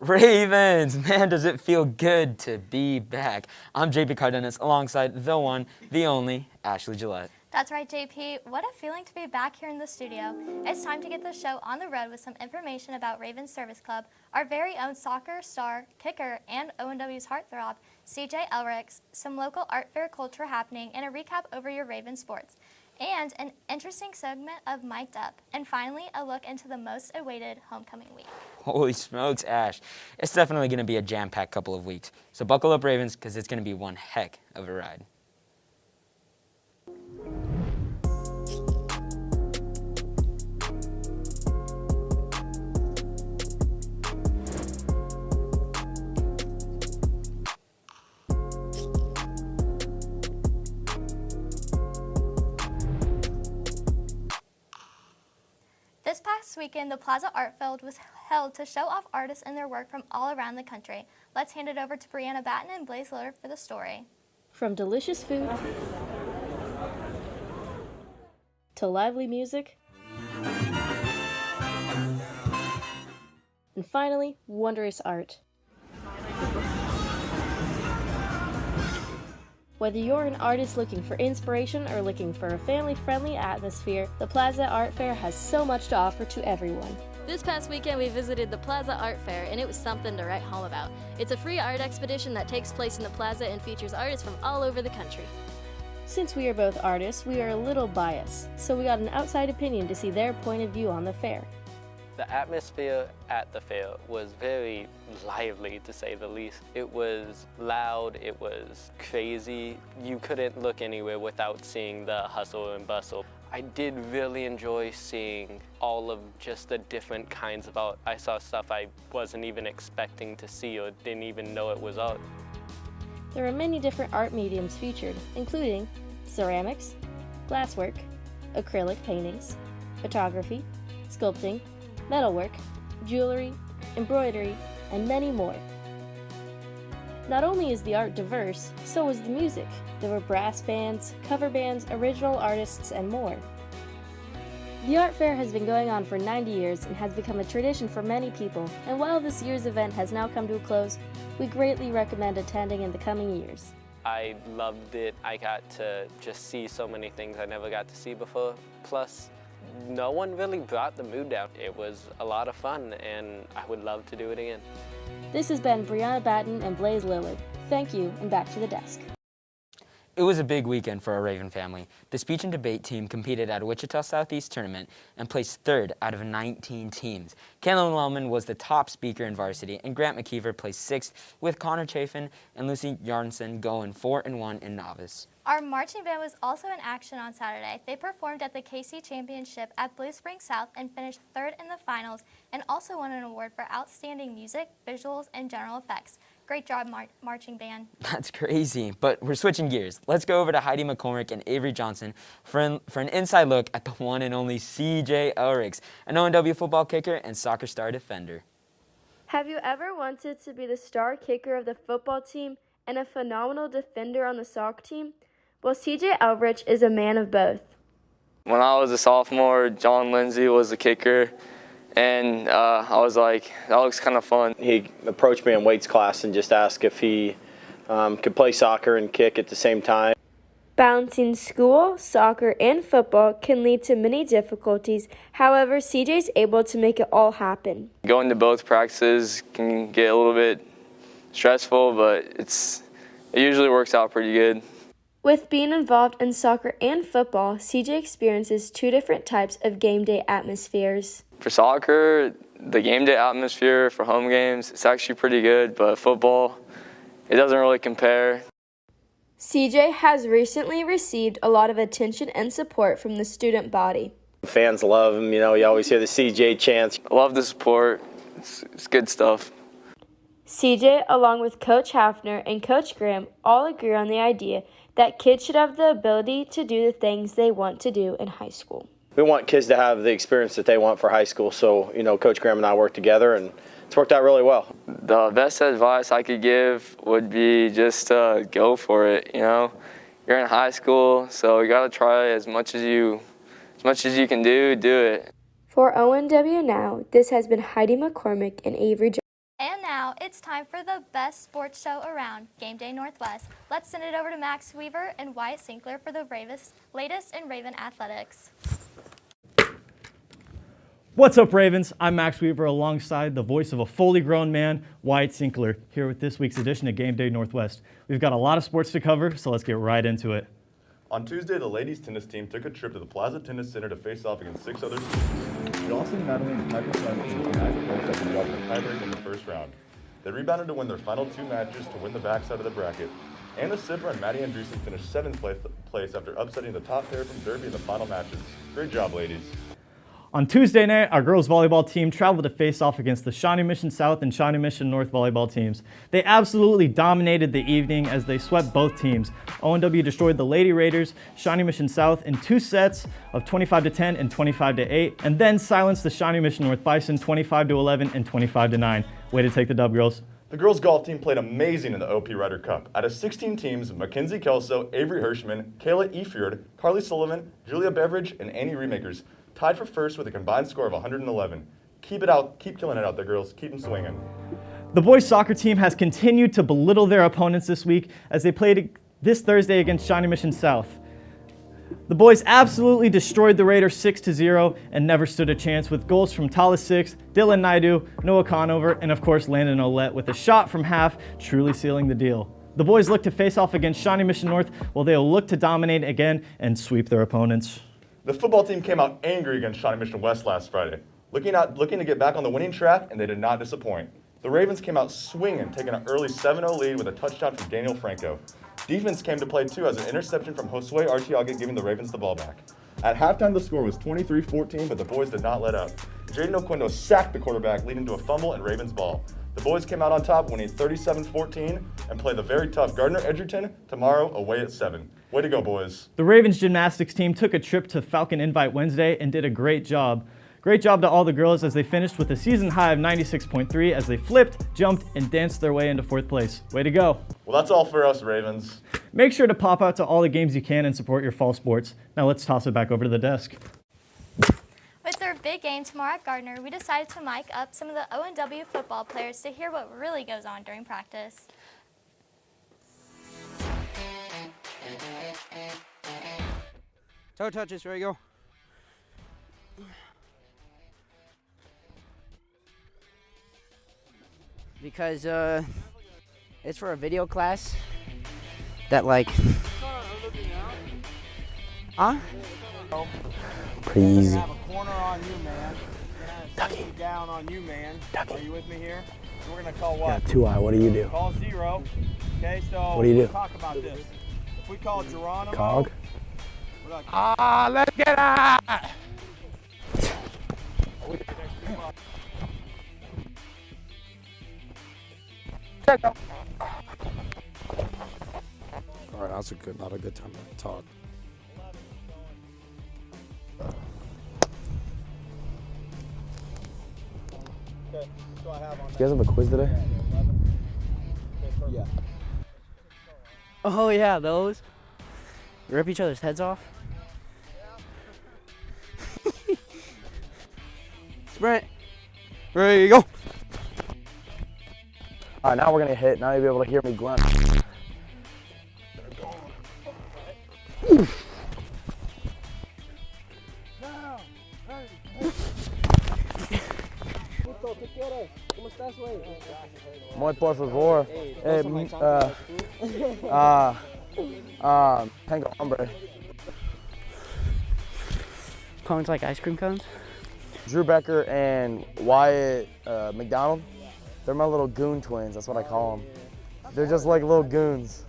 Ravens! Man, does it feel good to be back. I'm JP Cardenas alongside the one, the only, Ashley Gillette. That's right, JP. What a feeling to be back here in the studio. It's time to get the show on the road with some information about Ravens Service Club, our very own soccer star, kicker, and ONW's heartthrob, CJ Elrics, some local art fair culture happening, and a recap over your Ravens sports. And an interesting segment of Mic'd Up. And finally, a look into the most awaited homecoming week. Holy smokes, Ash. It's definitely going to be a jam-packed couple of weeks. So buckle up, Ravens, because it's going to be one heck of a ride. This past weekend, the Plaza Art Fair was held to show off artists and their work from all around the country. Let's hand it over to Brianna Batten and Blaze Lillard for the story. From delicious food to lively music, and finally, wondrous art. Whether you're an artist looking for inspiration or looking for a family-friendly atmosphere, the Plaza Art Fair has so much to offer to everyone. This past weekend, we visited the Plaza Art Fair, and it was something to write home about. It's a free art expedition that takes place in the plaza and features artists from all over the country. Since we are both artists, we are a little biased, so we got an outside opinion to see their point of view on the fair. The atmosphere at the fair was very lively, to say the least. It was loud, it was crazy. You couldn't look anywhere without seeing the hustle and bustle. I did really enjoy seeing all of just the different kinds of art. I saw stuff I wasn't even expecting to see or didn't even know it was art. There are many different art mediums featured, including ceramics, glasswork, acrylic paintings, photography, sculpting, metalwork, jewelry, embroidery, and many more. Not only is the art diverse, so is the music. There were brass bands, cover bands, original artists, and more. The art fair has been going on for 90 years and has become a tradition for many people, and while this year's event has now come to a close, we greatly recommend attending in the coming years. I loved it. I got to just see so many things I never got to see before. Plus, no one really brought the mood down. It was a lot of fun, and I would love to do it again. This has been Brianna Batten and Blaze Lillard. Thank you, and back to the desk. It was a big weekend for our Raven family. The speech and debate team competed at a Wichita Southeast tournament and placed third out of 19 teams. Caitlin Wellman was the top speaker in varsity, and Grant McKeever placed sixth, with Connor Chafin and Lucy Yarnson going 4-1 in novice. Our marching band was also in action on Saturday. They performed at the KC Championship at Blue Springs South and finished third in the finals, and also won an award for outstanding music, visuals, and general effects. Great job, marching band. That's crazy, but we're switching gears. Let's go over to Heidi McCormick and Avery Johnson for an inside look at the one and only CJ Elrics, an ONW football kicker and soccer star defender. Have you ever wanted to be the star kicker of the football team and a phenomenal defender on the soccer team? Well, CJ Elrich is a man of both. When I was a sophomore, John Lindsay was the kicker, and I was like, that looks kind of fun. He approached me in weights class and just asked if he could play soccer and kick at the same time. Balancing school, soccer, and football can lead to many difficulties. However, CJ's able to make it all happen. Going to both practices can get a little bit stressful, but it usually works out pretty good. With being involved in soccer and football, CJ experiences two different types of game day atmospheres. For soccer, the game day atmosphere for home games, it's actually pretty good, but football, it doesn't really compare. CJ has recently received a lot of attention and support from the student body. Fans love him, you always hear the CJ chants. I love the support, it's good stuff. CJ, along with Coach Hafner and Coach Graham, all agree on the idea that kids should have the ability to do the things they want to do in high school. We want kids to have the experience that they want for high school, so, Coach Graham and I work together, and it's worked out really well. The best advice I could give would be just go for it, You're in high school, so you got to try as much as you can do it. For ONW Now, this has been Heidi McCormick and Avery Johnson. And now, now it's time for the best sports show around, Game Day Northwest. Let's send it over to Max Weaver and Wyatt Sinkler for the latest in Raven athletics. What's up, Ravens? I'm Max Weaver alongside the voice of a fully grown man, Wyatt Sinkler, here with this week's edition of Game Day Northwest. We've got a lot of sports to cover, so let's get right into it. On Tuesday, the ladies' tennis team took a trip to the Plaza Tennis Center to face off against 6 other teams. Dawson, Madeline, and Piper Simon from the United Coast have been dropped in the tiebreak in the first round. They rebounded to win their final 2 matches to win the backside of the bracket. Anna Sibra and Maddie Andreessen finished 7th place after upsetting the top pair from Derby in the final matches. Great job, ladies. On Tuesday night, our girls volleyball team traveled to face off against the Shawnee Mission South and Shawnee Mission North volleyball teams. They absolutely dominated the evening as they swept both teams. ONW destroyed the Lady Raiders, Shawnee Mission South in 2 sets of 25-10 and 25-8, and then silenced the Shawnee Mission North Bison 25-11 and 25-9. Way to take the dub, girls. The girls' golf team played amazing in the OP Ryder Cup. Out of 16 teams, Mackenzie Kelso, Avery Hirschman, Kayla Efjord, Carly Sullivan, Julia Beveridge, and Annie Remakers tied for first with a combined score of 111. Keep it out. Keep killing it out there, girls. Keep them swinging. The boys soccer team has continued to belittle their opponents this week as they played this Thursday against Shawnee Mission South. The boys absolutely destroyed the Raiders 6-0 and never stood a chance with goals from Talis Six, Dylan Naidu, Noah Conover, and of course Landon Olette with a shot from half, truly sealing the deal. The boys look to face off against Shawnee Mission North while they will look to dominate again and sweep their opponents. The football team came out angry against Shawnee Mission West last Friday, looking to get back on the winning track, and they did not disappoint. The Ravens came out swinging, taking an early 7-0 lead with a touchdown from Daniel Franco. Defense came to play too as an interception from Josue Artiaga giving the Ravens the ball back. At halftime, the score was 23-14, but the boys did not let up. Jaden Oquendo sacked the quarterback, leading to a fumble and Ravens ball. The boys came out on top, winning 37-14, and play the very tough Gardner Edgerton tomorrow away at 7. Way to go, boys. The Ravens gymnastics team took a trip to Falcon Invite Wednesday and did a great job. Great job to all the girls as they finished with a season high of 96.3 as they flipped, jumped, and danced their way into 4th place. Way to go. Well, that's all for us, Ravens. Make sure to pop out to all the games you can and support your fall sports. Now let's toss it back over to the desk. With their big game tomorrow at Gardner, we decided to mic up some of the ONW football players to hear what really goes on during practice. Toe touches, ready to go. Because it's for a video class that like pretty easy. Have a corner on you, man. Ducky. Down on you, man. Ducky. Are you with me here? So we're gonna call what? Yeah, 2-eye. What do you do? Call 0. Okay, so what do you do? Talk about this. If we call Geronimo, Cog. we're like, Let's get out. All right, that's not a good time to talk. okay, so I have on You guys have a quiz today? Yeah. Oh yeah, those. Rip each other's heads off. Sprint. Ready to go. All right, now we're gonna hit. Now you'll be able to hear me grunt. Muy por favor. Tango hombre. Cones like ice cream cones? Drew Becker and Wyatt McDonald. They're my little goon twins. That's what I call them. They're just like little goons.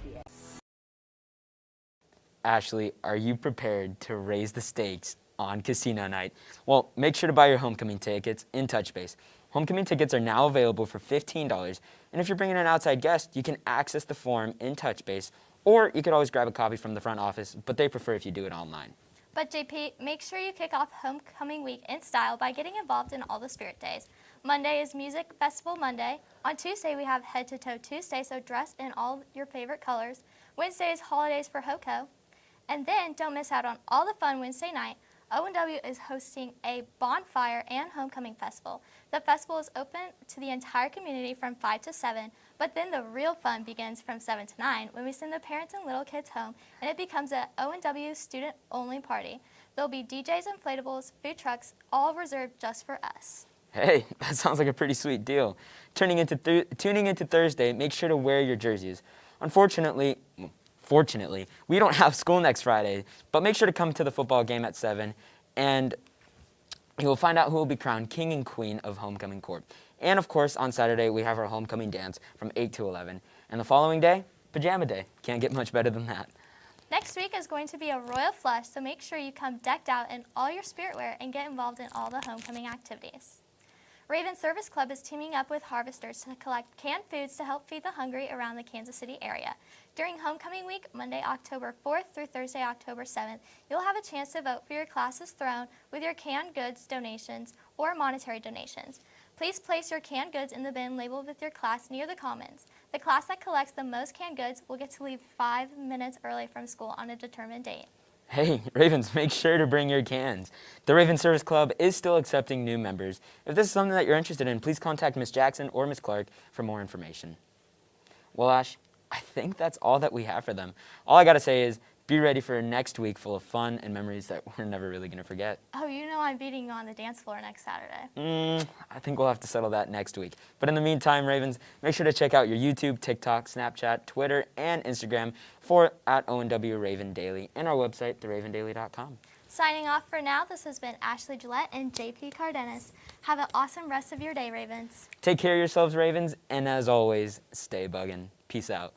Ashley, are you prepared to raise the stakes on casino night? Well, make sure to buy your homecoming tickets in TouchBase. Homecoming tickets are now available for $15, and if you're bringing an outside guest, you can access the form in TouchBase, or you could always grab a copy from the front office, but they prefer if you do it online. But JP, make sure you kick off homecoming week in style by getting involved in all the spirit days. Monday is Music Festival Monday. On Tuesday, we have Head to Toe Tuesday, so dress in all your favorite colors. Wednesday is Holidays for HOCO. And then don't miss out on all the fun Wednesday night. ONW is hosting a bonfire and homecoming festival. The festival is open to the entire community from 5 to 7, but then the real fun begins from 7 to 9 when we send the parents and little kids home, and it becomes a ONW student-only party. There'll be DJs, inflatables, food trucks, all reserved just for us. Hey, that sounds like a pretty sweet deal. Tuning into Thursday, make sure to wear your jerseys. Fortunately, we don't have school next Friday, but make sure to come to the football game at 7, and you will find out who will be crowned king and queen of Homecoming Court. And of course, on Saturday, we have our homecoming dance from 8 to 11. And the following day, pajama day. Can't get much better than that. Next week is going to be a royal flush, so make sure you come decked out in all your spirit wear and get involved in all the homecoming activities. Raven Service Club is teaming up with harvesters to collect canned foods to help feed the hungry around the Kansas City area. During Homecoming Week, Monday, October 4th through Thursday, October 7th, you'll have a chance to vote for your class's throne with your canned goods donations or monetary donations. Please place your canned goods in the bin labeled with your class near the commons. The class that collects the most canned goods will get to leave 5 minutes early from school on a determined date. Hey, Ravens, make sure to bring your cans. The Raven Service Club is still accepting new members. If this is something that you're interested in, please contact Ms. Jackson or Ms. Clark for more information. Well, Ash, I think that's all that we have for them. All I gotta say is be ready for next week full of fun and memories that we're never really gonna forget. Oh, you know I'm beating you on the dance floor next Saturday. I think we'll have to settle that next week. But in the meantime, Ravens, make sure to check out your YouTube, TikTok, Snapchat, Twitter, and Instagram for @ONW Raven Daily and our website, theravendaily.com. Signing off for now, this has been Ashley Gillette and JP Cardenas. Have an awesome rest of your day, Ravens. Take care of yourselves, Ravens, and as always, stay buggin'. Peace out.